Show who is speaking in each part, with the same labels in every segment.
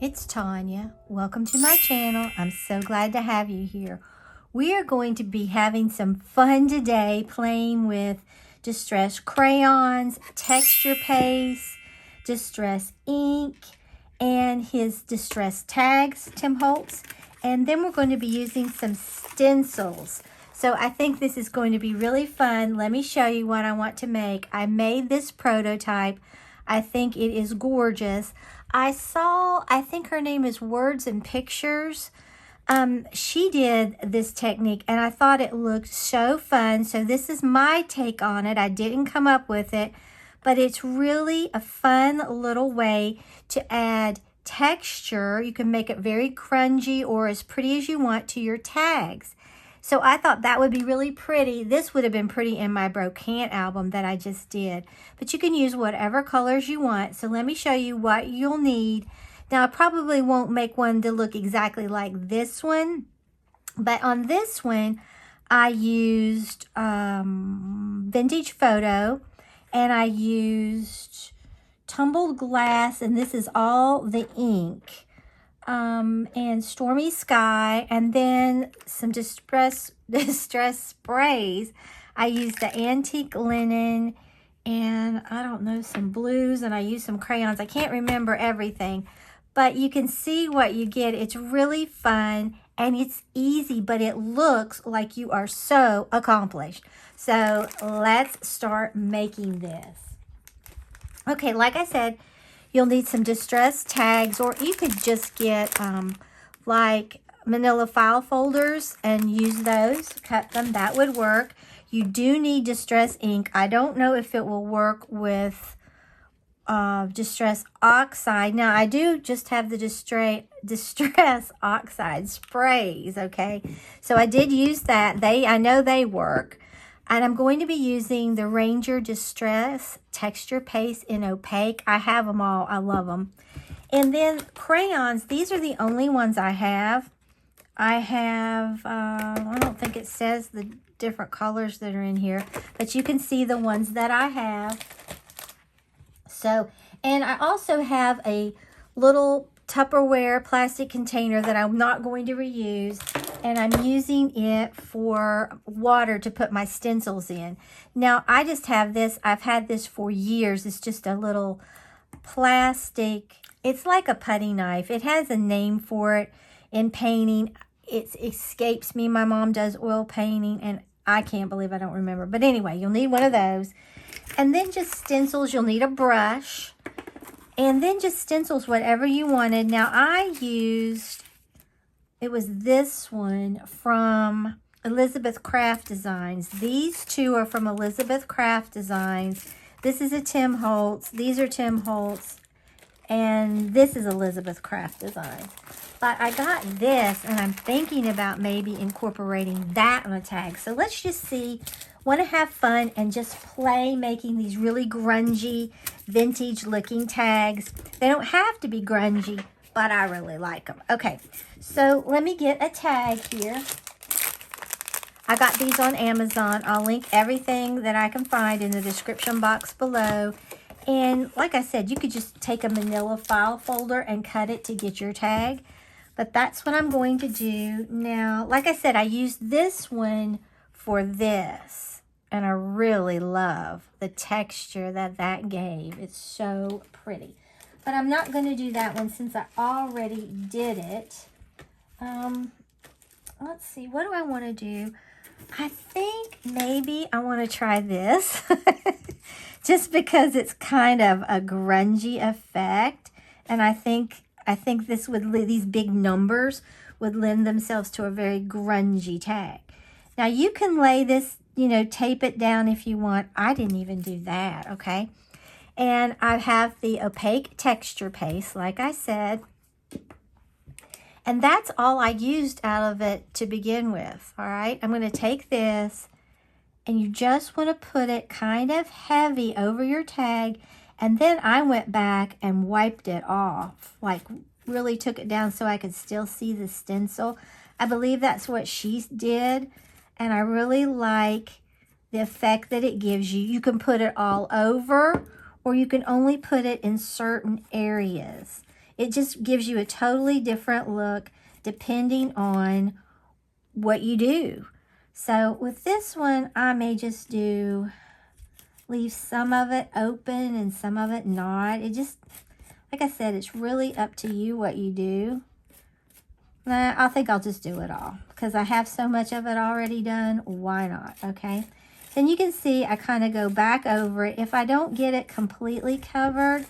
Speaker 1: it's Tanya. Welcome to my channel. I'm so glad to have you here. We are going to be having some fun today playing with distress crayons, texture paste, distress ink, and his distress tags, Tim Holtz. And then we're going to be using some stencils. So I think this is going to be really fun. Let me show you what I want to make. I made this prototype. I think it is gorgeous. I think her name is Words and Pictures. She did this technique and I thought it looked so fun. So this is my take on it. I didn't come up with it, but it's really a fun little way to add texture. You can make it very grungy or as pretty as you want to your tags. So I thought that would be really pretty. This would have been pretty in my brocante album that I just did. But you can use whatever colors you want. So let me show you what you'll need. Now, I probably won't make one to look exactly like this one. But on this one, I used Vintage Photo. And I used Tumbled Glass. And this is all the ink. And Stormy Sky, and then some distress sprays. I used the Antique Linen, and I don't know, some blues, and I used some crayons. I can't remember everything, but you can see what you get. It's really fun, and it's easy, but it looks like you are so accomplished. So let's start making this. Okay, like I said, you'll need some distress tags, or you could just get like manila file folders and use those, cut them, that would work. You do need distress ink. I don't know if it will work with distress oxide. Now, I do just have the distress oxide sprays, okay? So I did use that. I know they work. And I'm going to be using the Ranger Distress Texture Paste in Opaque. I have them all. I love them. And then crayons. These are the only ones I have. I don't think it says the different colors that are in here. But you can see the ones that I have. So, and I also have a little Tupperware plastic container that I'm not going to reuse. And I'm using it for water to put my stencils in. Now, I just have this. I've had this for years. It's just a little plastic. It's like a putty knife. It has a name for it in painting. It escapes me. My mom does oil painting, and I can't believe I don't remember. But anyway, you'll need one of those. And then just stencils. You'll need a brush. And then just stencils, whatever you wanted. Now, I used... It was this one from Elizabeth Craft Designs. These two are from Elizabeth Craft Designs. This is a Tim Holtz. These are Tim Holtz. And this is Elizabeth Craft Designs. But I got this, and I'm thinking about maybe incorporating that on a tag. So let's just see. Want to have fun and just play making these really grungy, vintage-looking tags. They don't have to be grungy, but I really like them. Okay, so let me get a tag here. I got these on Amazon. I'll link everything that I can find in the description box below. And like I said, you could just take a manila file folder and cut it to get your tag. But that's what I'm going to do. Now, like I said, I used this one for this. And I really love the texture that gave. It's so pretty. But I'm not going to do that one since I already did it. Let's see. What do I want to do? I think maybe I want to try this. Just because it's kind of a grungy effect. And I think these big numbers would lend themselves to a very grungy tag. Now, you can lay this, tape it down if you want. I didn't even do that, okay? And I have the opaque texture paste, like I said. And that's all I used out of it to begin with, all right? I'm going to take this, and you just want to put it kind of heavy over your tag. And then I went back and wiped it off, like really took it down so I could still see the stencil. I believe that's what she did. And I really like the effect that it gives you. You can put it all over, or you can only put it in certain areas. It just gives you a totally different look depending on what you do. So with this one, I may just leave some of it open and some of it not. It just, like I said, it's really up to you what you do. Nah, I think I'll just do it all because I have so much of it already done. Why not? Okay. Then you can see I kind of go back over it. If I don't get it completely covered,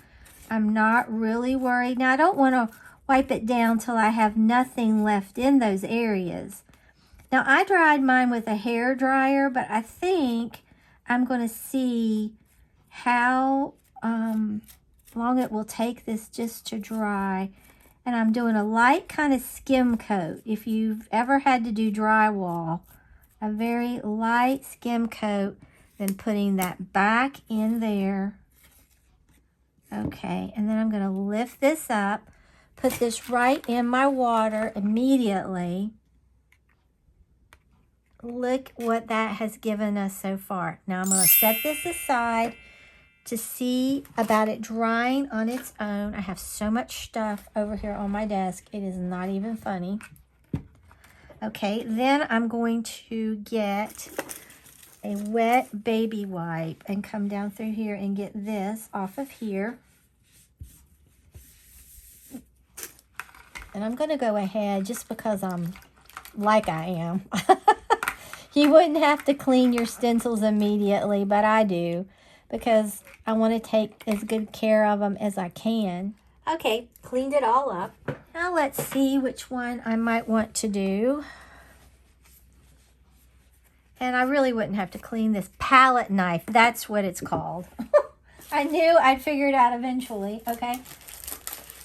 Speaker 1: I'm not really worried. Now, I don't want to wipe it down till I have nothing left in those areas. Now, I dried mine with a hair dryer, but I think I'm going to see how long it will take this just to dry. And I'm doing a light kind of skim coat. If you've ever had to do drywall, a very light skim coat, then putting that back in there. Okay, and then I'm going to lift this up, put this right in my water immediately. Look what that has given us so far. Now I'm going to set this aside to see about it drying on its own. I have so much stuff over here on my desk. It is not even funny. Okay, then I'm going to get a wet baby wipe and come down through here and get this off of here. And I'm going to go ahead just because I'm like I am. You wouldn't have to clean your stencils immediately, but I do because I want to take as good care of them as I can. Okay, cleaned it all up. Now let's see which one I might want to do. And I really wouldn't have to clean this palette knife. That's what it's called. I knew I'd figure it out eventually, okay?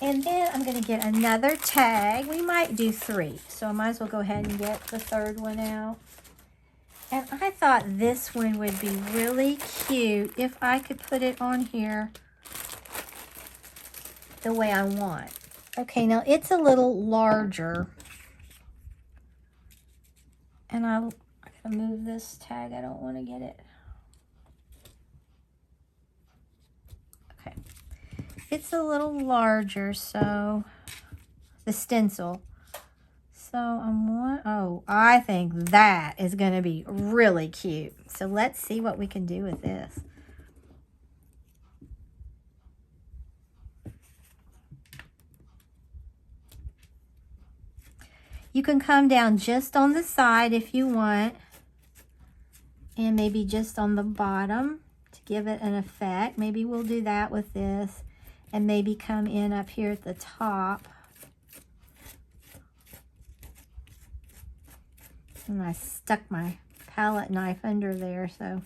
Speaker 1: And then I'm going to get another tag. We might do 3, so I might as well go ahead and get the 3rd one out. And I thought this one would be really cute if I could put it on here the way I want. Okay, now it's a little larger. And I gotta move this tag. I don't want to get it. Okay. It's a little larger, so the stencil. So I think that is going to be really cute. So let's see what we can do with this. You can come down just on the side if you want, and maybe just on the bottom to give it an effect. Maybe we'll do that with this, and maybe come in up here at the top. And I stuck my palette knife under there, so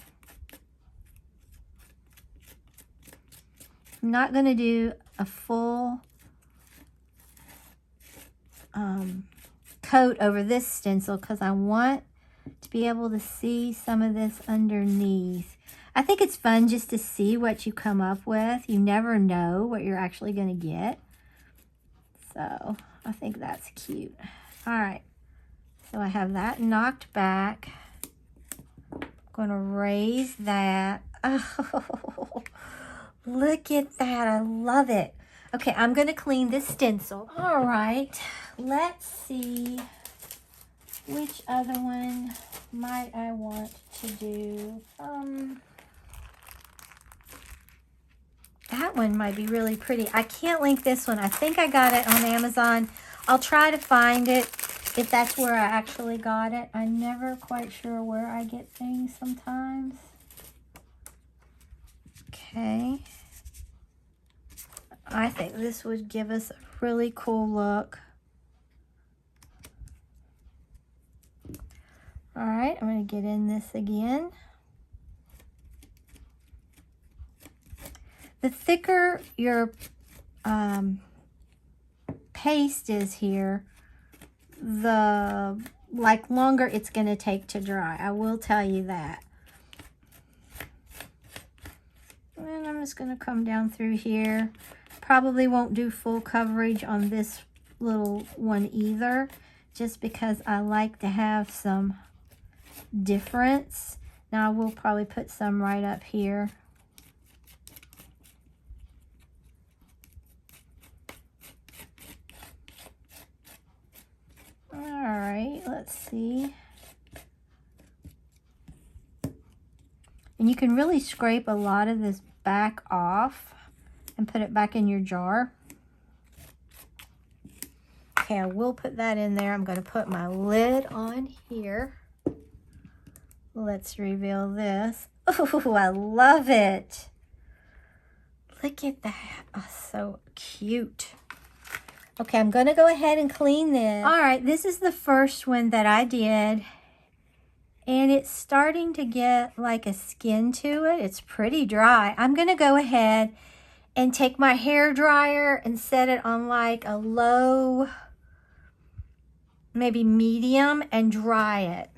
Speaker 1: I'm not going to do a full coat over this stencil because I want to be able to see some of this underneath. I think it's fun just to see what you come up with. You never know what you're actually going to get. So I think that's cute. All right. So I have that knocked back. I'm going to raise that. Oh, look at that. I love it. Okay, I'm going to clean this stencil. All right, let's see which other one might I want to do. That one might be really pretty. I can't link this one. I think I got it on Amazon. I'll try to find it if that's where I actually got it. I'm never quite sure where I get things sometimes. Okay. I think this would give us a really cool look. All right, I'm going to get in this again. The thicker your paste is here, the longer it's going to take to dry. I will tell you that. And I'm just going to come down through here. Probably won't do full coverage on this little one either, just because I like to have some difference. Now I will probably put some right up here. right, let's see. And you can really scrape a lot of this back off and put it back in your jar. Okay, I will put that in there. I'm going to put my lid on here. Let's reveal this. Oh, I love it. Look at that. Oh, so cute. Okay, I'm going to go ahead and clean this. All right, this is the first one that I did. And it's starting to get like a skin to it. It's pretty dry. I'm going to go ahead and take my hair dryer and set it on like a low, maybe medium, and dry it.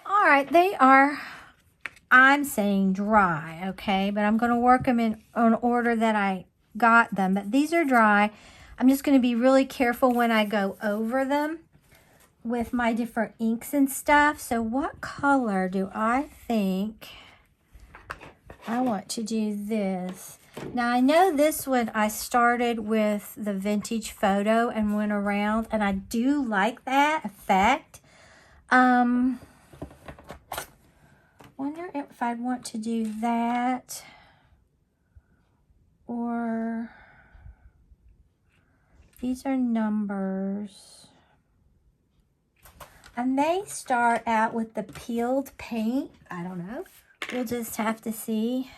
Speaker 1: All right, they are, I'm saying dry, okay? But I'm going to work them in order that I got them. But these are dry. I'm just going to be really careful when I go over them with my different inks and stuff. So what color do I think I want to do this? Now I know this one I started with the vintage photo and went around, and I do like that effect. Wonder if I'd want to do that or these are numbers. I may start out with the peeled paint. I don't know. We'll just have to see.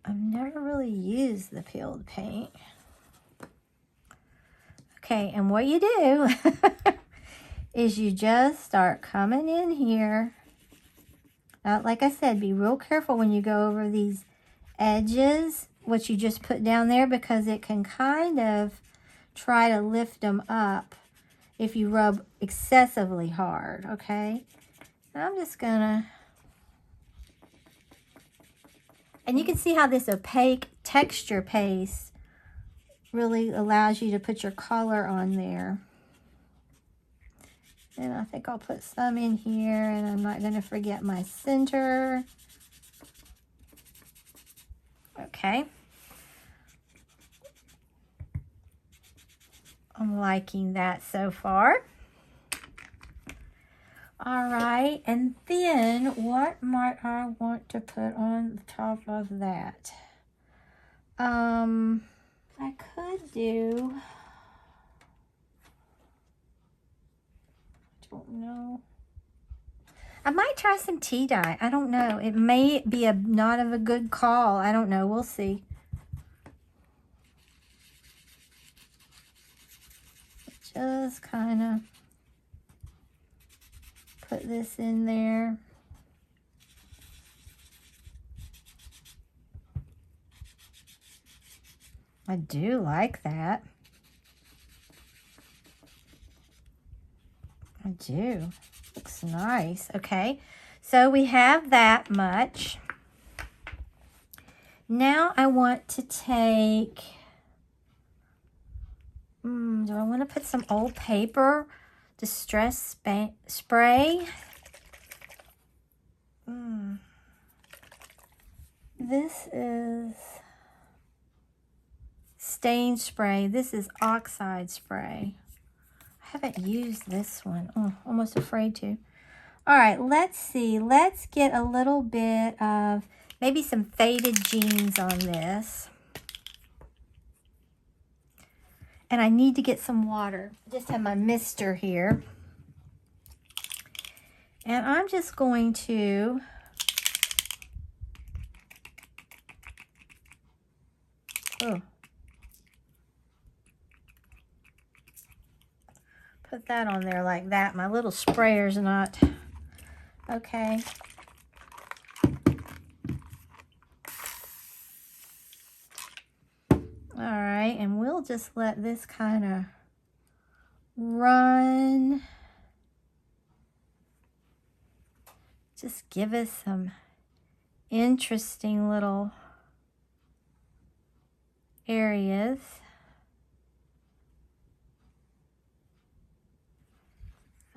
Speaker 1: I've never really used the peeled paint. Okay, and what you do is you just start coming in here. Now, like I said, be real careful when you go over these edges, what you just put down there, because it can kind of try to lift them up if you rub excessively hard, okay? Now I'm just gonna, and you can see how this opaque texture paste really allows you to put your color on there. And I think I'll put some in here, and I'm not going to forget my center. Okay. I'm liking that so far. All right, and then what might I want to put on the top of that? I could do, I don't know. I might try some tea dye. I don't know. It may be not of a good call. I don't know. We'll see. Just kind of put this in there. I do like that. I do. Looks nice. Okay, so we have that much. Now I want to take, do I want to put some old paper distress spray? This is stain spray. This is oxide spray. I haven't used this one. Oh, almost afraid to. All right, let's see. Let's get a little bit of maybe some faded jeans on this. And I need to get some water. I just have my mister here. And I'm just going to put that on there like that. My little sprayer's not okay. All right, and we'll just let this kind of run. Just give us some interesting little areas.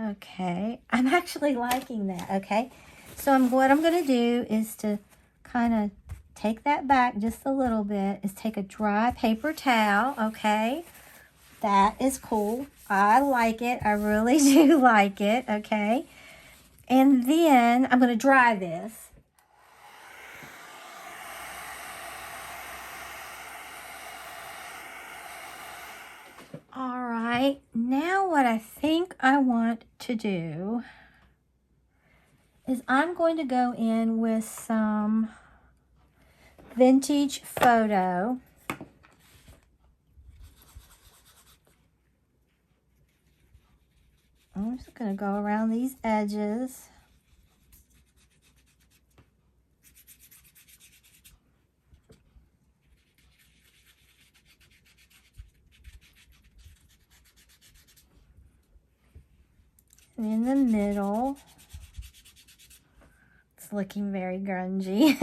Speaker 1: Okay, I'm actually liking that, okay? So what I'm going to do is to kind of take that back just a little bit, is take a dry paper towel, okay? That is cool. I like it. I really do like it, okay? And then I'm going to dry this. All right, now what I think I want to do is I'm going to go in with some vintage photo. I'm just going to go around these edges. And in the middle, it's looking very grungy.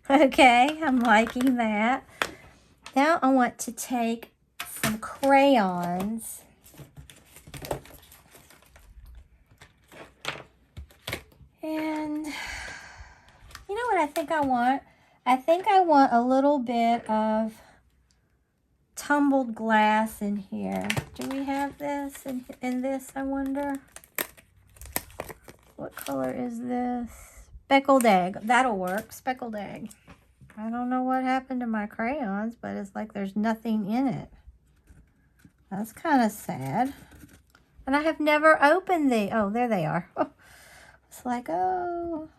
Speaker 1: Okay, I'm liking that. Now I want to take some crayons. And you know what I think I want? I think I want a little bit of tumbled glass in here. Do we have this in this, I wonder? What color is this? Speckled egg. That'll work. Speckled egg. I don't know what happened to my crayons, but it's like there's nothing in it. That's kind of sad. And I have never opened the... Oh, there they are. It's like, oh...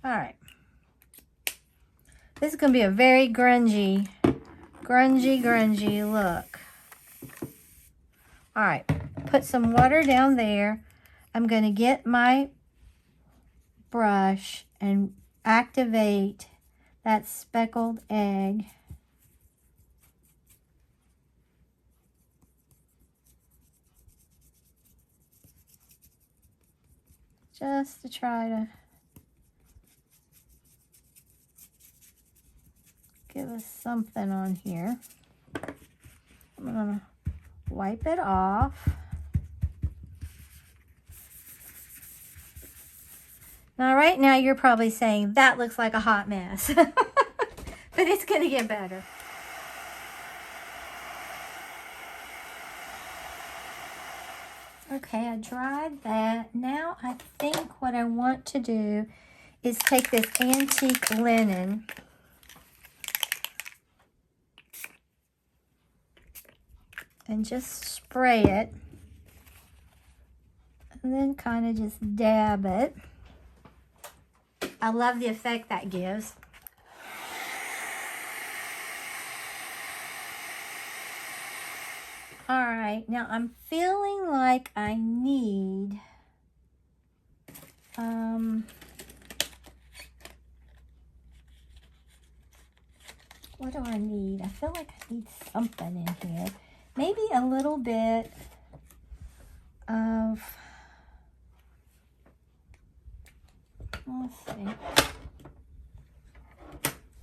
Speaker 1: All right. This is going to be a very grungy look. All right. Put some water down there. I'm going to get my brush and activate that speckled egg. Just to try to give us something on here. I'm going to wipe it off. Now, right now, you're probably saying, that looks like a hot mess. But it's going to get better. Okay, I dried that. Now, I think what I want to do is take this antique linen and just spray it, and then kind of just dab it. I love the effect that gives. All right, now I'm feeling like I need what do I need? I feel like I need something in here. Maybe a little bit of, let's see.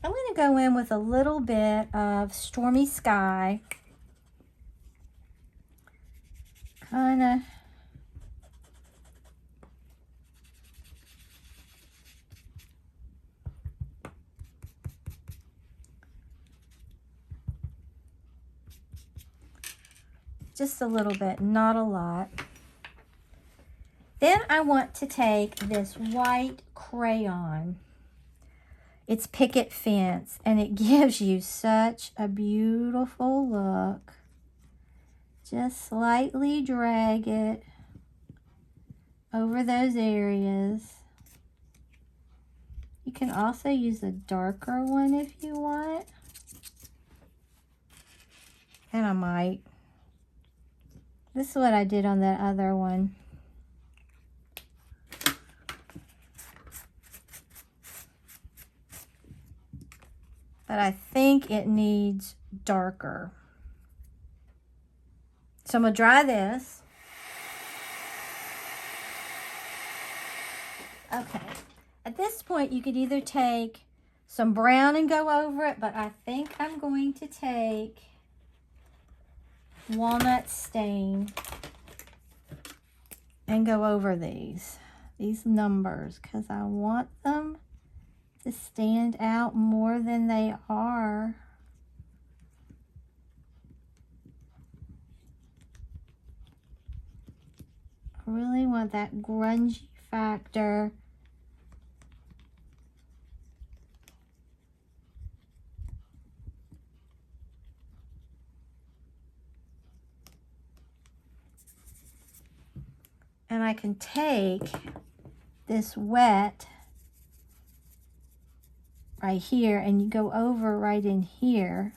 Speaker 1: I'm going to go in with a little bit of Stormy Sky. Kind of. Just a little bit, not a lot. Then I want to take this white crayon. It's Picket Fence, and it gives you such a beautiful look. Just slightly drag it over those areas. You can also use a darker one if you want. And I might. This is what I did on that other one. But I think it needs darker. So I'm going to dry this. Okay. At this point, you could either take some brown and go over it, but I think I'm going to take walnut stain and go over these numbers because I want them to stand out more than they are. I really want that grungy factor. And I can take this wet right here and you go over right in here.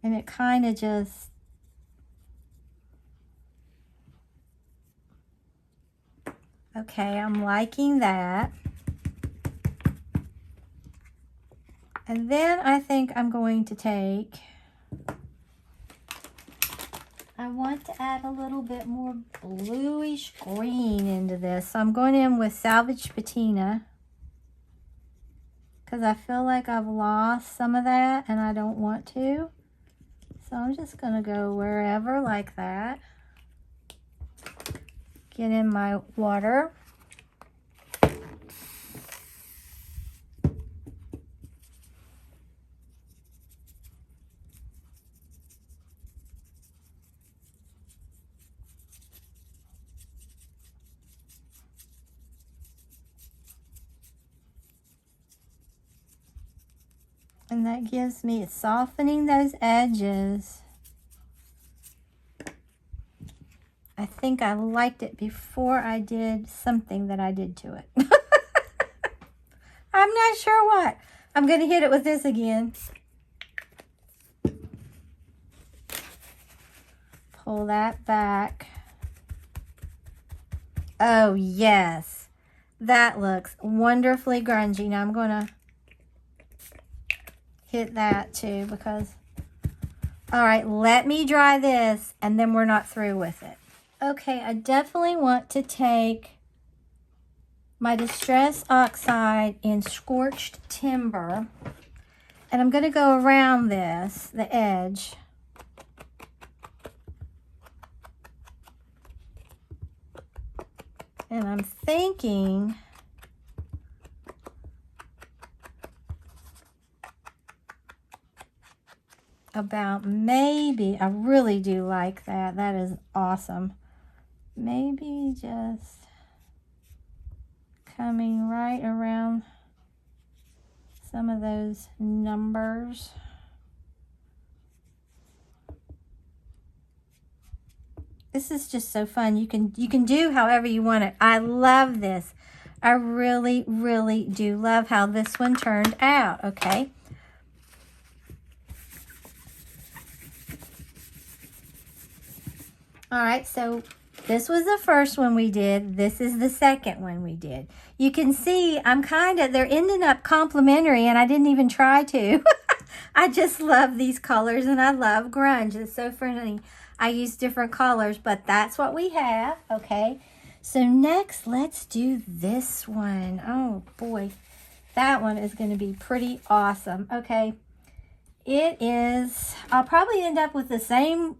Speaker 1: And it kind of just, okay, I'm liking that. And then I think I'm going to take, I want to add a little bit more bluish green into this. So I'm going in with Salvage Patina because I feel like I've lost some of that and I don't want to. So I'm just going to go wherever like that. Get in my water. And that gives me, it's softening those edges. I think I liked it before I did something that I did to it. I'm not sure what. I'm going to hit it with this again. Pull that back. Oh, yes. That looks wonderfully grungy. Now I'm going to hit that too because, all right, let me dry this and then we're not through with it. Okay, I definitely want to take my Distress Oxide in Scorched Timber and I'm going to go around this, the edge. And I'm thinking about maybe, I really do like that. That is awesome. Maybe just coming right around some of those numbers. This is just so fun. You can do however you want it. I love this. I really, really do love how this one turned out, okay? All right, so this was the first one we did. This is the second one we did. You can see I'm they're ending up complementary and I didn't even try to. I just love these colors and I love grunge. It's so funny. I use different colors, but that's what we have, okay? So next, let's do this one. Oh boy, that one is gonna be pretty awesome, okay? It is, I'll probably end up with the same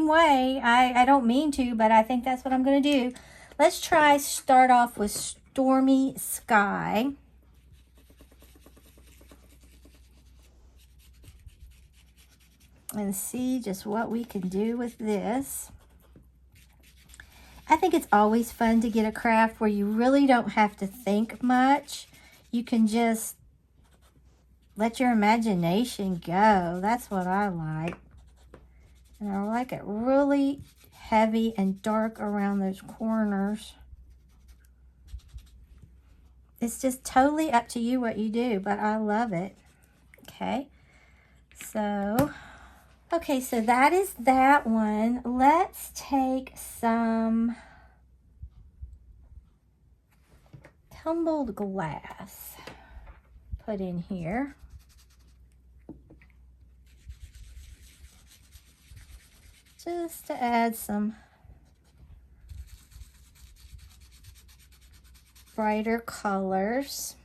Speaker 1: way. I don't mean to, but I think that's what I'm going to do. Let's start off with Stormy Sky. And see just what we can do with this. I think it's always fun to get a craft where you really don't have to think much. You can just let your imagination go. That's what I like. And I like it really heavy and dark around those corners. It's just totally up to you what you do, but I love it. Okay. So, okay, so that is that one. Let's take some tumbled glass. Put in here. Just to add some brighter colors.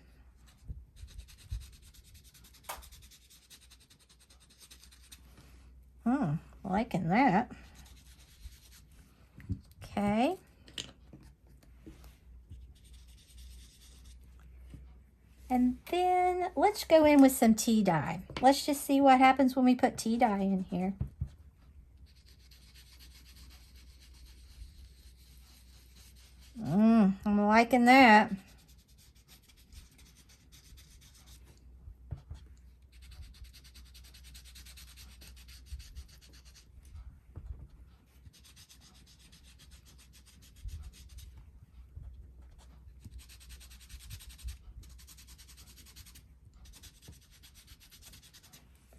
Speaker 1: liking that. Okay. And then let's go in with some tea dye. Let's just see what happens when we put tea dye in here. I'm liking that.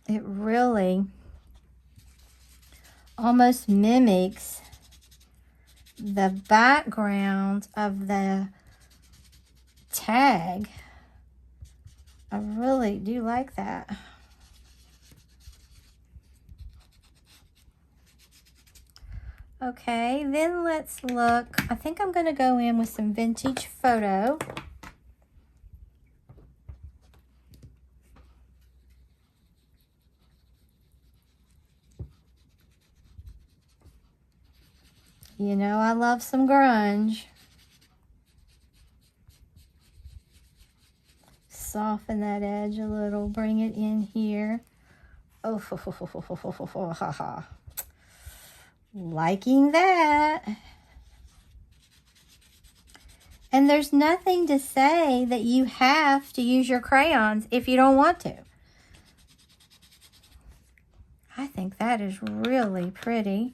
Speaker 1: It really almost mimics the background of the tag. I really do like that. Okay, then let's look. I think I'm going to go in with some vintage photo. You know, I love some grunge. Soften that edge a little, bring it in here. Oh, ha, ha. Liking that. And there's nothing to say that you have to use your crayons if you don't want to. I think that is really pretty.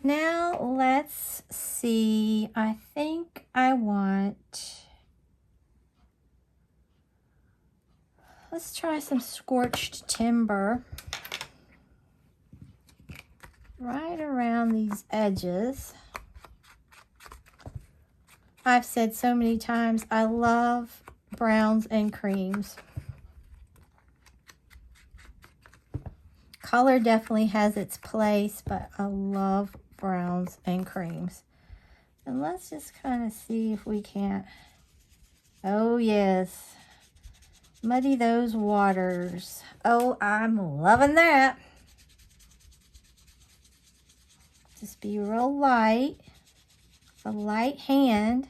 Speaker 1: Now let's see. I think I want... Let's try some scorched timber right around these edges. I've said so many times, I love browns and creams. Color definitely has its place, but I love browns and creams. And let's just kind of see if we can't, oh yes, muddy those waters. Oh, I'm loving that. Just be real light, a light hand.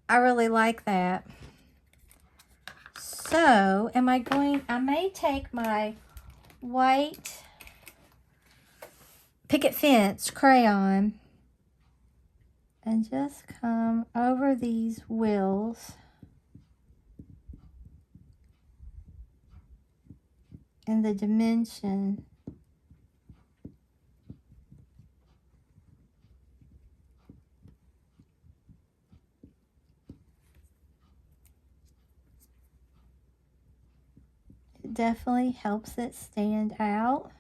Speaker 1: I really like that. So, I may take my white picket fence crayon and just come over these wheels and the dimension. It definitely helps it stand out.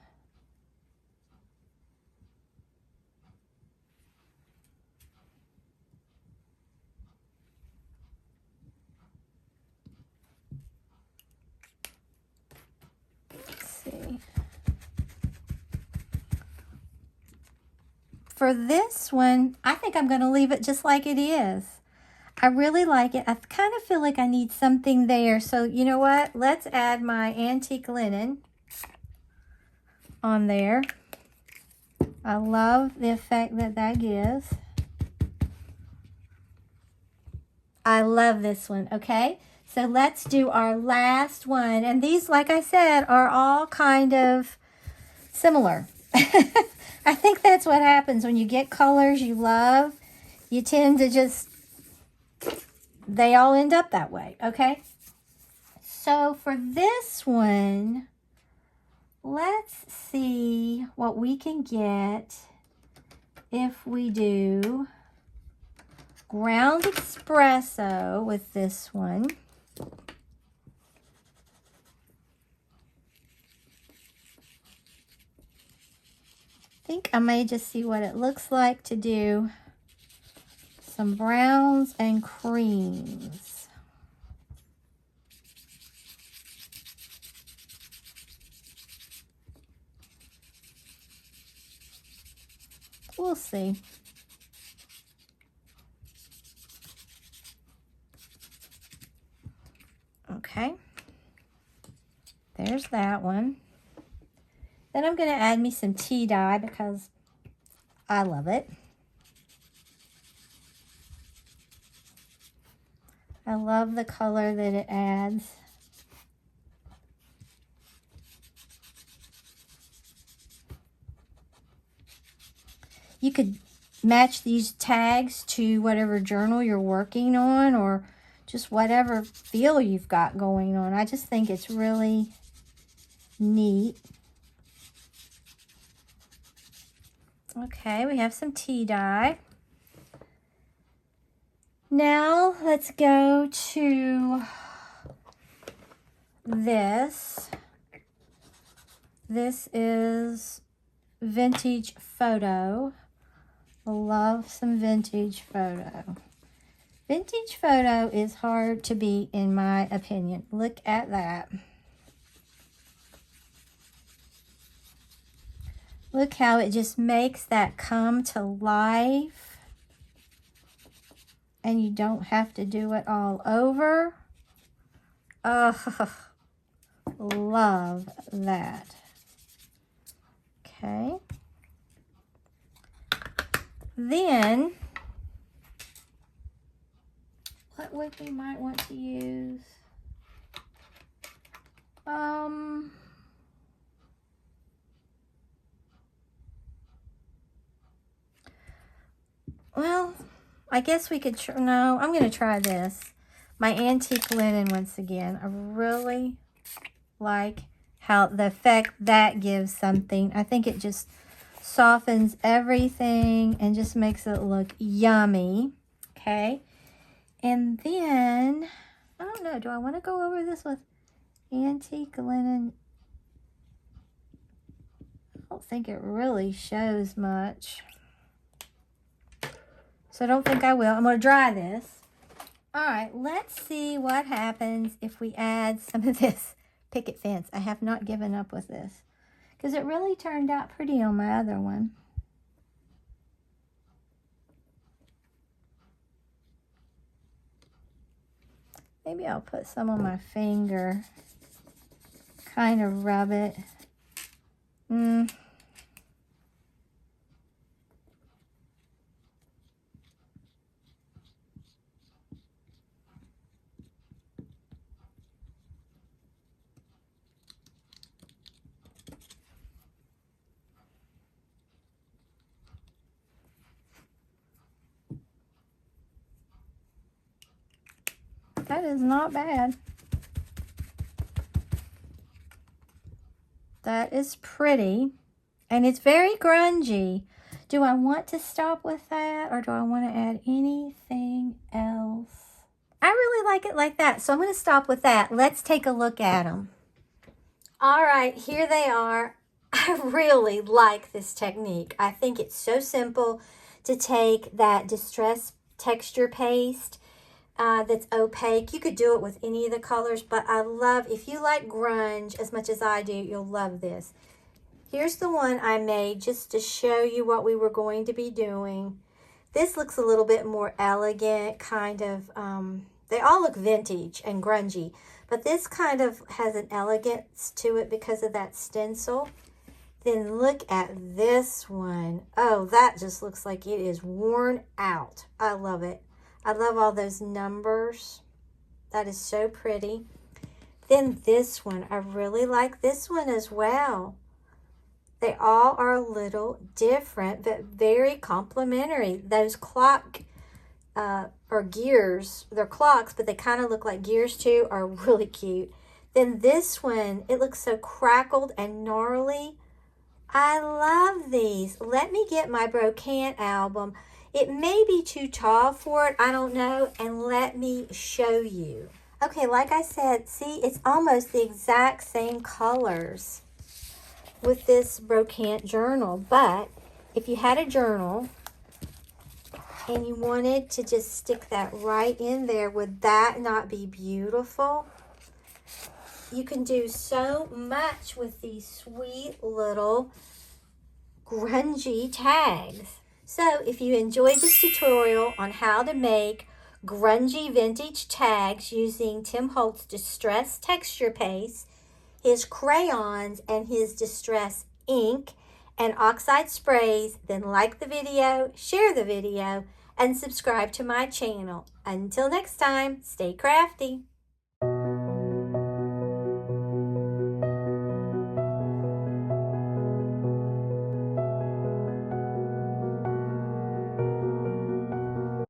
Speaker 1: For this one, I think I'm going to leave it just like it is. I really like it. I kind of feel like I need something there. So, you know what? Let's add my antique linen on there. I love the effect that that gives. I love this one, okay? So let's do our last one. And these, like I said, are all kind of similar. I think that's what happens when you get colors you love. You tend to just, they all end up that way, okay? So for this one, let's see what we can get if we do ground espresso with this one. I think I may just see what it looks like to do some browns and creams. We'll see. that one. Then I'm going to add me some tea dye because I love it. I love the color that it adds. You could match these tags to whatever journal you're working on or just whatever feel you've got going on. I just think it's really neat. Okay, we have some tea dye. Now let's go to this. This is Vintage Photo. I love some vintage photo. Vintage photo is hard to beat in my opinion. Look at that. Look how it just makes that come to life. And you don't have to do it all over. Oh, love that. Okay. Then, what wood we might want to use? Well, I guess we could, no, I'm going to try this. My antique linen once again. I really like how the effect that gives something. I think it just softens everything and just makes it look yummy. Okay. And then, I don't know, do I want to go over this with antique linen? I don't think it really shows much. So I don't think I will. I'm going to dry this. All right, let's see what happens if we add some of this picket fence. I have not given up with this because it really turned out pretty on my other one. Maybe I'll put some on my finger, kind of rub it. That is not bad. That is pretty. And it's very grungy. Do I want to stop with that or do I want to add anything else? I really like it like that, so I'm going to stop with that. Let's take a look at them. All right, here they are. I really like this technique. I think it's so simple to take that distress texture paste that's opaque. You could do it with any of the colors, but I love, if you like grunge as much as I do, you'll love this. Here's the one I made just to show you what we were going to be doing. This looks a little bit more elegant, kind of, they all look vintage and grungy, but this kind of has an elegance to it because of that stencil. Then look at this one. Oh, that just looks like it is worn out. I love it. I love all those numbers. That is so pretty. Then this one, I really like this one as well. They all are a little different, but very complementary. Those clock or gears, they're clocks, but they kind of look like gears too, are really cute. Then this one, it looks so crackled and gnarly. I love these. Let me get my brocante album. It may be too tall for it, I don't know, and let me show you. Okay, like I said, see, it's almost the exact same colors with this brocante journal, but if you had a journal and you wanted to just stick that right in there, would that not be beautiful? You can do so much with these sweet little grungy tags. So if you enjoyed this tutorial on how to make grungy vintage tags using Tim Holtz Distress Texture Paste, his crayons and his distress ink and oxide sprays, then like the video, share the video, and subscribe to my channel. Until next time, stay crafty.